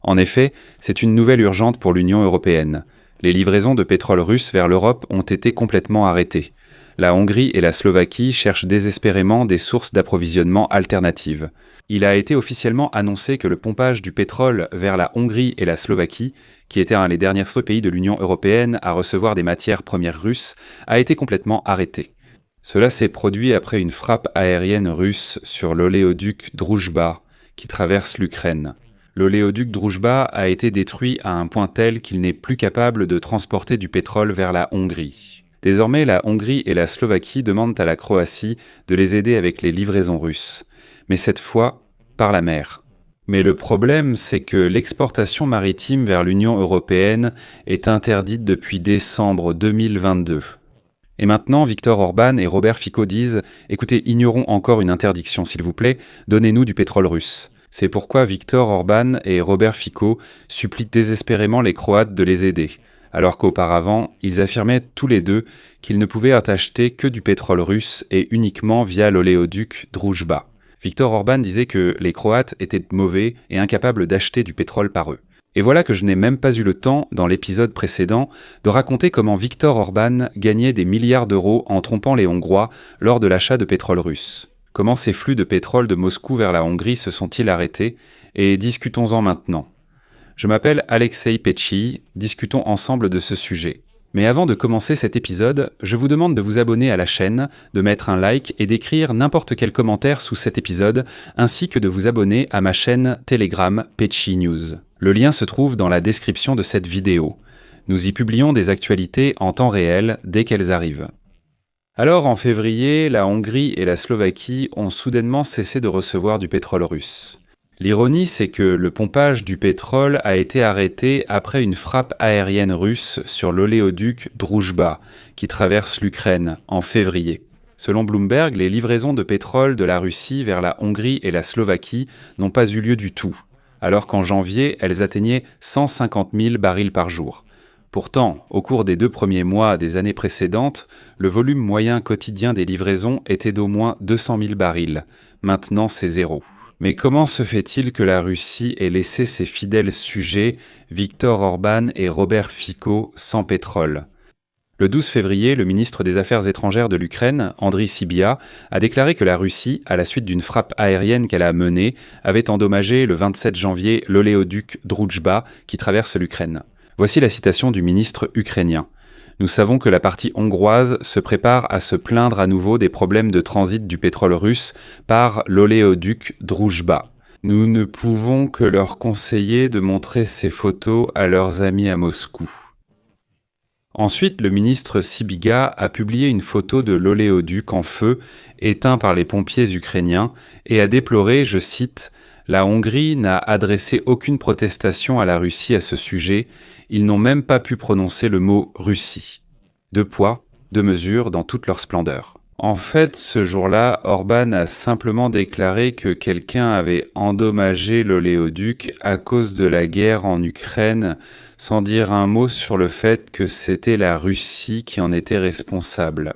En effet, c'est une nouvelle urgente pour l'Union européenne. Les livraisons de pétrole russe vers l'Europe ont été complètement arrêtées. La Hongrie et la Slovaquie cherchent désespérément des sources d'approvisionnement alternatives. Il a été officiellement annoncé que le pompage du pétrole vers la Hongrie et la Slovaquie, qui étaient les derniers pays de l'Union européenne à recevoir des matières premières russes, a été complètement arrêté. Cela s'est produit après une frappe aérienne russe sur l'oléoduc Droujba, qui traverse l'Ukraine. L'oléoduc Droujba a été détruit à un point tel qu'il n'est plus capable de transporter du pétrole vers la Hongrie. Désormais, la Hongrie et la Slovaquie demandent à la Croatie de les aider avec les livraisons russes, mais cette fois par la mer. Mais le problème, c'est que l'exportation maritime vers l'Union européenne est interdite depuis décembre 2022. Et maintenant, Viktor Orban et Robert Fico disent « Écoutez, ignorons encore une interdiction, s'il vous plaît, donnez-nous du pétrole russe ». C'est pourquoi Viktor Orban et Robert Fico supplient désespérément les Croates de les aider, alors qu'auparavant, ils affirmaient tous les deux qu'ils ne pouvaient acheter que du pétrole russe et uniquement via l'oléoduc Droujba. Viktor Orban disait que les Croates étaient mauvais et incapables d'acheter du pétrole par eux. Et voilà que je n'ai même pas eu le temps, dans l'épisode précédent, de raconter comment Viktor Orban gagnait des milliards d'euros en trompant les Hongrois lors de l'achat de pétrole russe. Comment ces flux de pétrole de Moscou vers la Hongrie se sont-ils arrêtés? Et discutons-en maintenant. Je m'appelle Alexei Petchi, discutons ensemble de ce sujet. Mais avant de commencer cet épisode, je vous demande de vous abonner à la chaîne, de mettre un like et d'écrire n'importe quel commentaire sous cet épisode, ainsi que de vous abonner à ma chaîne Telegram Petchi News. Le lien se trouve dans la description de cette vidéo. Nous y publions des actualités en temps réel dès qu'elles arrivent. Alors, en février, la Hongrie et la Slovaquie ont soudainement cessé de recevoir du pétrole russe. L'ironie, c'est que le pompage du pétrole a été arrêté après une frappe aérienne russe sur l'oléoduc Droujba, qui traverse l'Ukraine, en février. Selon Bloomberg, les livraisons de pétrole de la Russie vers la Hongrie et la Slovaquie n'ont pas eu lieu du tout, alors qu'en janvier, elles atteignaient 150 000 barils par jour. Pourtant, au cours des 2 premiers mois des années précédentes, le volume moyen quotidien des livraisons était d'au moins 200 000 barils. Maintenant, c'est zéro. Mais comment se fait-il que la Russie ait laissé ses fidèles sujets, Viktor Orban et Robert Fico, sans pétrole? Le 12 février, le ministre des Affaires étrangères de l'Ukraine, Andriy Sybiha, a déclaré que la Russie, à la suite d'une frappe aérienne qu'elle a menée, avait endommagé le 27 janvier l'oléoduc Droujba qui traverse l'Ukraine. Voici la citation du ministre ukrainien. Nous savons que la partie hongroise se prépare à se plaindre à nouveau des problèmes de transit du pétrole russe par l'oléoduc Droujba. Nous ne pouvons que leur conseiller de montrer ces photos à leurs amis à Moscou. Ensuite, le ministre Sybiga a publié une photo de l'oléoduc en feu, éteint par les pompiers ukrainiens, et a déploré, je cite, « La Hongrie n'a adressé aucune protestation à la Russie à ce sujet, ils n'ont même pas pu prononcer le mot « Russie ». 2 poids, 2 mesures dans toute leur splendeur. En fait, ce jour-là, Orban a simplement déclaré que quelqu'un avait endommagé l'oléoduc à cause de la guerre en Ukraine, sans dire un mot sur le fait que c'était la Russie qui en était responsable.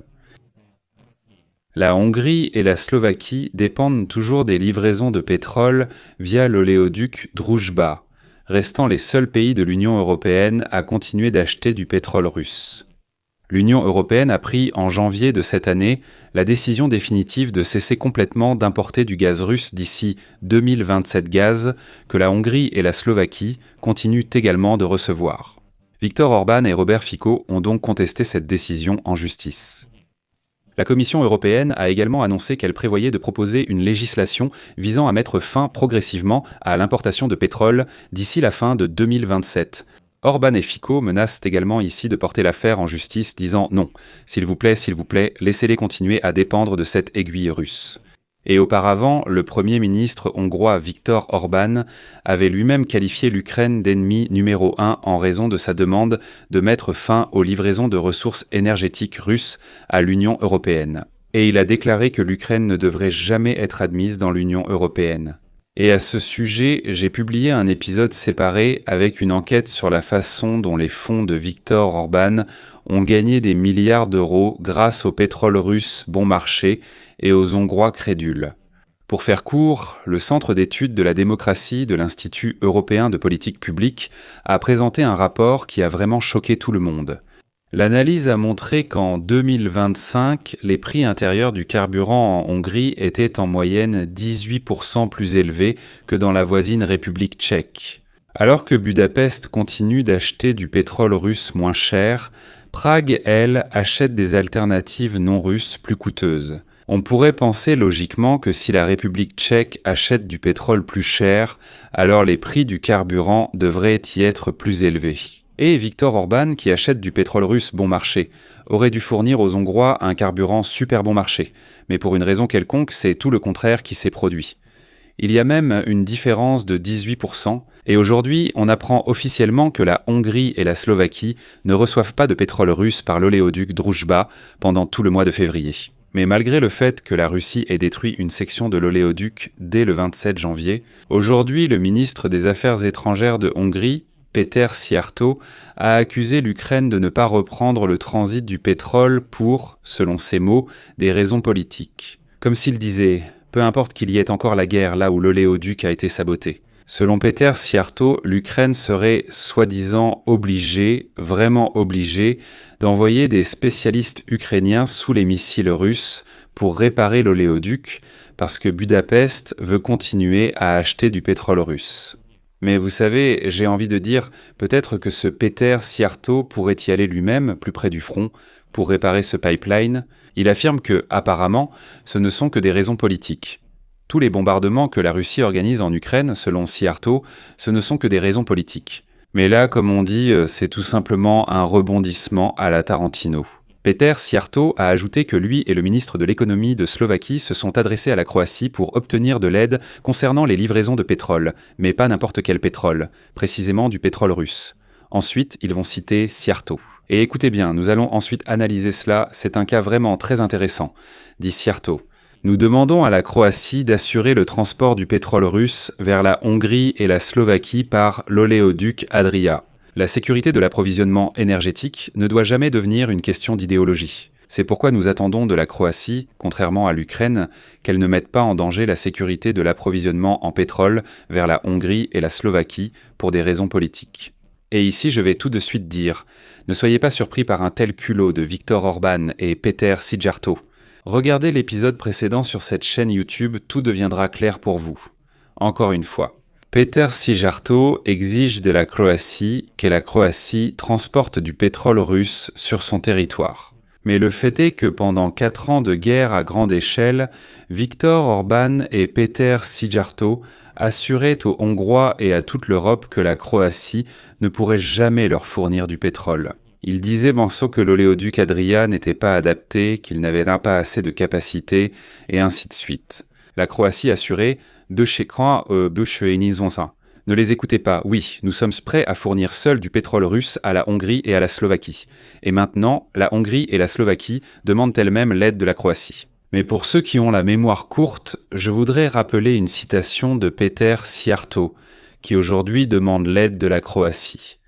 La Hongrie et la Slovaquie dépendent toujours des livraisons de pétrole via l'oléoduc Droujba, restant les seuls pays de l'Union européenne à continuer d'acheter du pétrole russe. L'Union européenne a pris en janvier de cette année la décision définitive de cesser complètement d'importer du gaz russe d'ici 2027 gaz que la Hongrie et la Slovaquie continuent également de recevoir. Viktor Orban et Robert Fico ont donc contesté cette décision en justice. La Commission européenne a également annoncé qu'elle prévoyait de proposer une législation visant à mettre fin progressivement à l'importation de pétrole d'ici la fin de 2027. Orban et Fico menacent également ici de porter l'affaire en justice, disant « Non, s'il vous plaît, laissez-les continuer à dépendre de cette aiguille russe ». Et auparavant, le Premier ministre hongrois Viktor Orban avait lui-même qualifié l'Ukraine d'ennemi numéro 1 en raison de sa demande de mettre fin aux livraisons de ressources énergétiques russes à l'Union européenne. Et il a déclaré que l'Ukraine ne devrait jamais être admise dans l'Union européenne. Et à ce sujet, j'ai publié un épisode séparé avec une enquête sur la façon dont les fonds de Viktor Orban ont gagné des milliards d'euros grâce au pétrole russe bon marché et aux Hongrois crédules. Pour faire court, le Centre d'études de la démocratie de l'Institut européen de politique publique a présenté un rapport qui a vraiment choqué tout le monde. L'analyse a montré qu'en 2025, les prix intérieurs du carburant en Hongrie étaient en moyenne 18% plus élevés que dans la voisine République tchèque. Alors que Budapest continue d'acheter du pétrole russe moins cher, Prague, elle, achète des alternatives non russes plus coûteuses. On pourrait penser logiquement que si la République tchèque achète du pétrole plus cher, alors les prix du carburant devraient y être plus élevés. Et Viktor Orban, qui achète du pétrole russe bon marché, aurait dû fournir aux Hongrois un carburant super bon marché. Mais pour une raison quelconque, c'est tout le contraire qui s'est produit. Il y a même une différence de 18%, et aujourd'hui, on apprend officiellement que la Hongrie et la Slovaquie ne reçoivent pas de pétrole russe par l'oléoduc Druzhba pendant tout le mois de février. Mais malgré le fait que la Russie ait détruit une section de l'oléoduc dès le 27 janvier, aujourd'hui le ministre des Affaires étrangères de Hongrie, Péter Szijjártó, a accusé l'Ukraine de ne pas reprendre le transit du pétrole pour, selon ses mots, des raisons politiques. Comme s'il disait « peu importe qu'il y ait encore la guerre là où l'oléoduc a été saboté ». Selon Péter Szijjártó, l'Ukraine serait soi-disant obligée, vraiment obligée, d'envoyer des spécialistes ukrainiens sous les missiles russes pour réparer l'oléoduc, parce que Budapest veut continuer à acheter du pétrole russe. Mais vous savez, j'ai envie de dire, peut-être que ce Péter Szijjártó pourrait y aller lui-même, plus près du front, pour réparer ce pipeline. Il affirme que, apparemment, ce ne sont que des raisons politiques. Tous les bombardements que la Russie organise en Ukraine, selon Szijjártó, ce ne sont que des raisons politiques. Mais là, comme on dit, c'est tout simplement un rebondissement à la Tarantino. Péter Szijjártó a ajouté que lui et le ministre de l'économie de Slovaquie se sont adressés à la Croatie pour obtenir de l'aide concernant les livraisons de pétrole, mais pas n'importe quel pétrole, précisément du pétrole russe. Ensuite, ils vont citer Szijjártó. Et écoutez bien, nous allons ensuite analyser cela, c'est un cas vraiment très intéressant, dit Szijjártó. Nous demandons à la Croatie d'assurer le transport du pétrole russe vers la Hongrie et la Slovaquie par l'oléoduc Adria. La sécurité de l'approvisionnement énergétique ne doit jamais devenir une question d'idéologie. C'est pourquoi nous attendons de la Croatie, contrairement à l'Ukraine, qu'elle ne mette pas en danger la sécurité de l'approvisionnement en pétrole vers la Hongrie et la Slovaquie pour des raisons politiques. Et ici, je vais tout de suite dire, ne soyez pas surpris par un tel culot de Viktor Orban et Péter Szijjártó. Regardez l'épisode précédent sur cette chaîne YouTube, tout deviendra clair pour vous. Encore une fois, Péter Szijjártó exige de la Croatie que la Croatie transporte du pétrole russe sur son territoire. Mais le fait est que pendant 4 ans de guerre à grande échelle, Viktor Orban et Péter Szijjártó assuraient aux Hongrois et à toute l'Europe que la Croatie ne pourrait jamais leur fournir du pétrole. Il disait Manso que l'oléoduc Adria n'était pas adapté, qu'il n'avait pas assez de capacité, et ainsi de suite. La Croatie assurait « Ne les écoutez pas, oui, nous sommes prêts à fournir seuls du pétrole russe à la Hongrie et à la Slovaquie. Et maintenant, la Hongrie et la Slovaquie demandent elles-mêmes l'aide de la Croatie. » Mais pour ceux qui ont la mémoire courte, je voudrais rappeler une citation de Péter Szijjártó, qui aujourd'hui demande l'aide de la Croatie.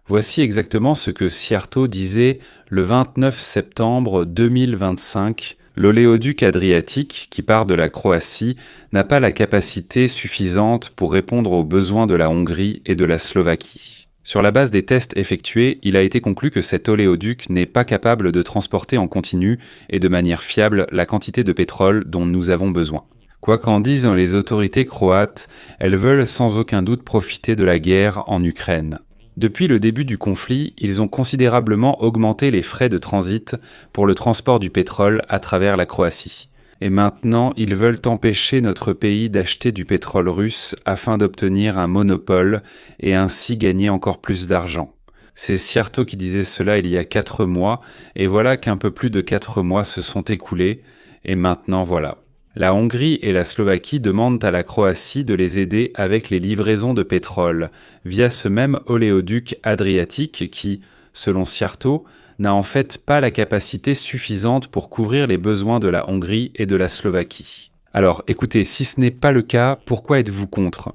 Voici exactement ce que Szijjártó disait le 29 septembre 2025. L'oléoduc adriatique, qui part de la Croatie, n'a pas la capacité suffisante pour répondre aux besoins de la Hongrie et de la Slovaquie. Sur la base des tests effectués, il a été conclu que cet oléoduc n'est pas capable de transporter en continu et de manière fiable la quantité de pétrole dont nous avons besoin. Quoi qu'en disent les autorités croates, elles veulent sans aucun doute profiter de la guerre en Ukraine. Depuis le début du conflit, ils ont considérablement augmenté les frais de transit pour le transport du pétrole à travers la Croatie. Et maintenant, ils veulent empêcher notre pays d'acheter du pétrole russe afin d'obtenir un monopole et ainsi gagner encore plus d'argent. C'est Szijjártó qui disait cela il y a 4 mois, et voilà qu'un peu plus de 4 mois se sont écoulés, et maintenant voilà. La Hongrie et la Slovaquie demandent à la Croatie de les aider avec les livraisons de pétrole, via ce même oléoduc adriatique qui, selon Szijjártó, n'a en fait pas la capacité suffisante pour couvrir les besoins de la Hongrie et de la Slovaquie. Alors, écoutez, si ce n'est pas le cas, pourquoi êtes-vous contre ?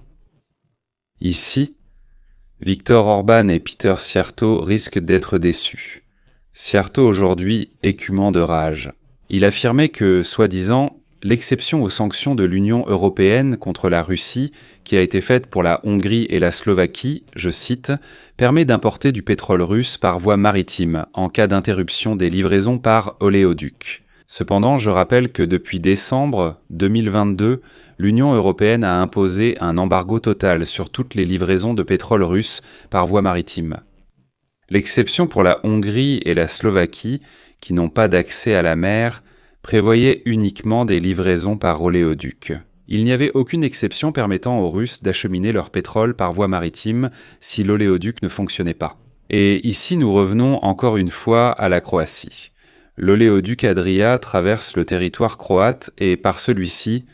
Ici, Viktor Orban et Péter Szijjártó risquent d'être déçus. Szijjártó aujourd'hui écumant de rage. Il affirmait que, soi-disant, L'exception aux sanctions de l'Union européenne contre la Russie, qui a été faite pour la Hongrie et la Slovaquie, je cite, permet d'importer du pétrole russe par voie maritime en cas d'interruption des livraisons par oléoduc. Cependant, je rappelle que depuis décembre 2022, l'Union européenne a imposé un embargo total sur toutes les livraisons de pétrole russe par voie maritime. L'exception pour la Hongrie et la Slovaquie, qui n'ont pas d'accès à la mer, prévoyait uniquement des livraisons par oléoduc. Il n'y avait aucune exception permettant aux Russes d'acheminer leur pétrole par voie maritime si l'oléoduc ne fonctionnait pas. Et ici, nous revenons encore une fois à la Croatie. L'oléoduc Adria traverse le territoire croate et par celui-ci,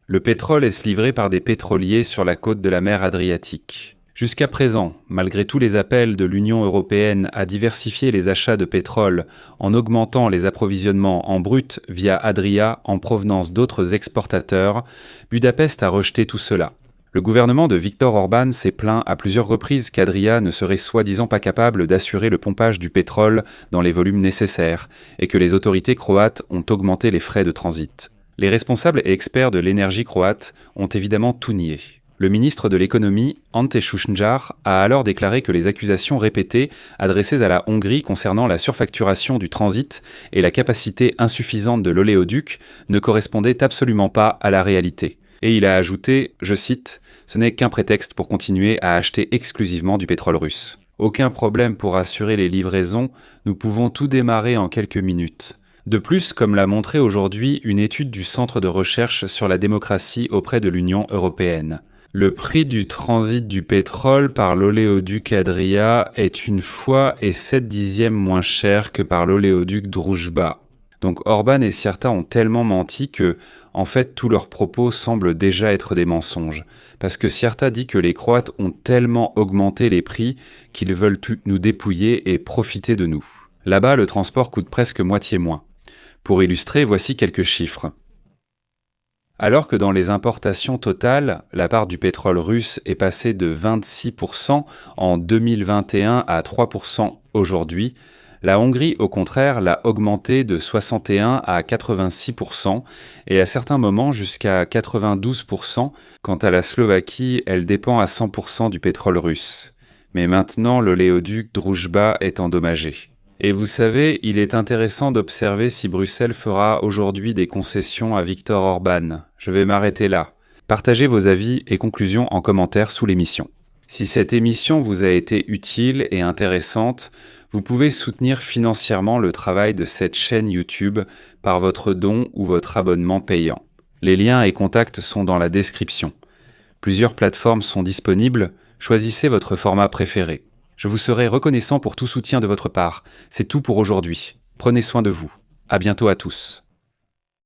le pétrole est livré par des pétroliers sur la côte de la mer Adriatique. Jusqu'à présent, malgré tous les appels de l'Union européenne à diversifier les achats de pétrole en augmentant les approvisionnements en brut via Adria en provenance d'autres exportateurs, Budapest a rejeté tout cela. Le gouvernement de Viktor Orban s'est plaint à plusieurs reprises qu'Adria ne serait soi-disant pas capable d'assurer le pompage du pétrole dans les volumes nécessaires et que les autorités croates ont augmenté les frais de transit. Les responsables et experts de l'énergie croate ont évidemment tout nié. Le ministre de l'économie, Ante Šušnjar, a alors déclaré que les accusations répétées adressées à la Hongrie concernant la surfacturation du transit et la capacité insuffisante de l'oléoduc ne correspondaient absolument pas à la réalité. Et il a ajouté, je cite, « Ce n'est qu'un prétexte pour continuer à acheter exclusivement du pétrole russe. Aucun problème pour assurer les livraisons, nous pouvons tout démarrer en quelques minutes. » De plus, comme l'a montré aujourd'hui une étude du Centre de recherche sur la démocratie auprès de l'Union européenne. Le prix du transit du pétrole par l'oléoduc Adria est 1,7 moins cher que par l'oléoduc Druzhba. Donc Orban et Sierta ont tellement menti que, en fait, tous leurs propos semblent déjà être des mensonges. Parce que Sierta dit que les Croates ont tellement augmenté les prix qu'ils veulent nous dépouiller et profiter de nous. Là-bas, le transport coûte presque moitié moins. Pour illustrer, voici quelques chiffres. Alors que dans les importations totales, la part du pétrole russe est passée de 26% en 2021 à 3% aujourd'hui, la Hongrie, au contraire, l'a augmenté de 61 à 86% et à certains moments jusqu'à 92%. Quant à la Slovaquie, elle dépend à 100% du pétrole russe. Mais maintenant, l'oléoduc Druzhba est endommagé. Et vous savez, il est intéressant d'observer si Bruxelles fera aujourd'hui des concessions à Viktor Orban. Je vais m'arrêter là. Partagez vos avis et conclusions en commentaire sous l'émission. Si cette émission vous a été utile et intéressante, vous pouvez soutenir financièrement le travail de cette chaîne YouTube par votre don ou votre abonnement payant. Les liens et contacts sont dans la description. Plusieurs plateformes sont disponibles, choisissez votre format préféré. Je vous serai reconnaissant pour tout soutien de votre part. C'est tout pour aujourd'hui. Prenez soin de vous. À bientôt à tous.